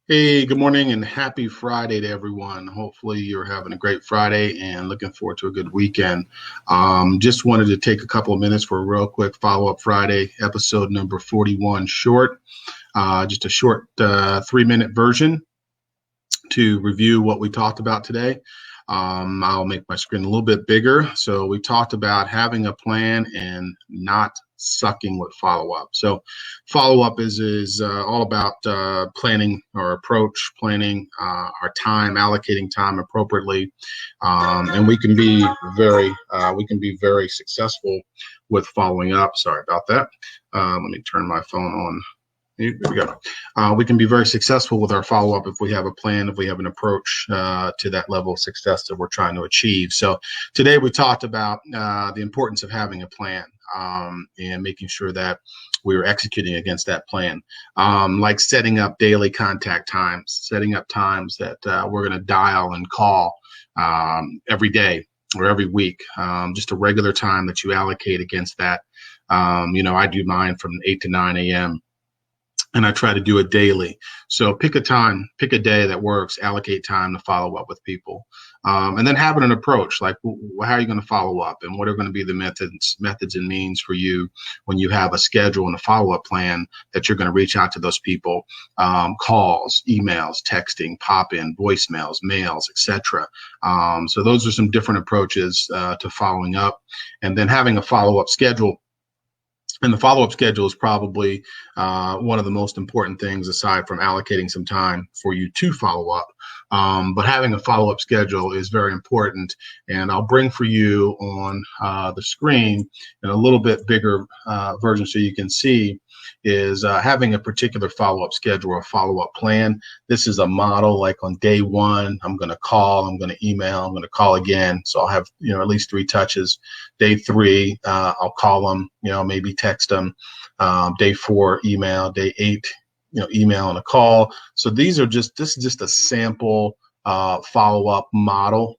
Hey, good morning and happy Friday to everyone. Hopefully, you're having a great Friday and looking forward to a good weekend. Just wanted to take a couple of minutes for a real quick follow up Friday, episode number 41 short, just a short 3-minute version to review what we talked about today. I'll make my screen a little bit bigger. So we talked about having a plan and not sucking with follow up. So follow up is all about planning our approach, planning our time, allocating time appropriately, and we can be very successful with following up. Sorry about that. Let me turn my phone on. Here we go. We can be very successful with our follow-up if we have a plan, if we have an approach to that level of success that we're trying to achieve. So today we talked about the importance of having a plan and making sure that we're executing against that plan, like setting up daily contact times, setting up times that we're going to dial and call every day or every week, just a regular time that you allocate against that. I do mine from 8 to 9 a.m. and I try to do it daily. So pick a time, pick a day that works, allocate time to follow up with people. And then having an approach, like how are you going to follow up and what are going to be the methods and means for you when you have a schedule and a follow-up plan that you're going to reach out to those people, calls, emails, texting, pop-in, voicemails, mails, etc. So those are some different approaches to following up, and then having a follow-up schedule. And the follow-up schedule is probably one of the most important things aside from allocating some time for you to follow up. But having a follow-up schedule is very important. And I'll bring for you on the screen in a little bit bigger version so you can see is having a particular follow-up schedule or follow-up plan. This is a model. Like on day one, I'm going to call, I'm going to email, I'm going to call again. So I'll have at least 3 touches. Day 3, I'll call them, maybe text them. Day 4, email. Day 8, email and a call. So this is just a sample follow-up model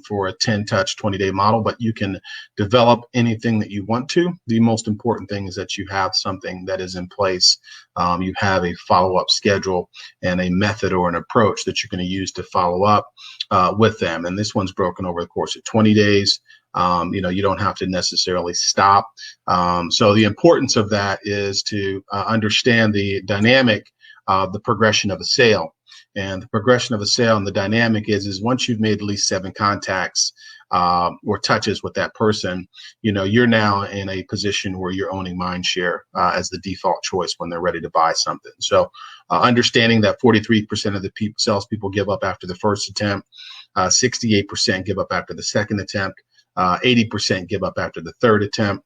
for a 10-touch, 20-day model, but you can develop anything that you want to. The most important thing is that you have something that is in place. You have a follow-up schedule and a method or an approach that you're going to use to follow up with them. And this one's broken over the course of 20 days. You don't have to necessarily stop. So the importance of that is to understand the dynamic of the progression of a sale. And the progression of a sale and the dynamic is once you've made at least 7 contacts or touches with that person, you're now in a position where you're owning mind share as the default choice when they're ready to buy something. So understanding that 43% of the salespeople give up after the first attempt, 68% give up after the second attempt, 80% give up after the third attempt.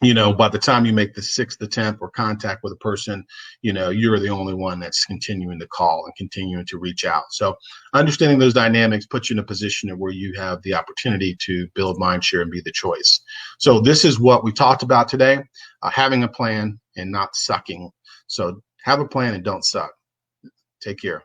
By the time you make the 6th attempt or contact with a person, you're the only one that's continuing to call and continuing to reach out. So understanding those dynamics puts you in a position where you have the opportunity to build mind share and be the choice. So this is what we talked about today, having a plan and not sucking. So have a plan and don't suck. Take care.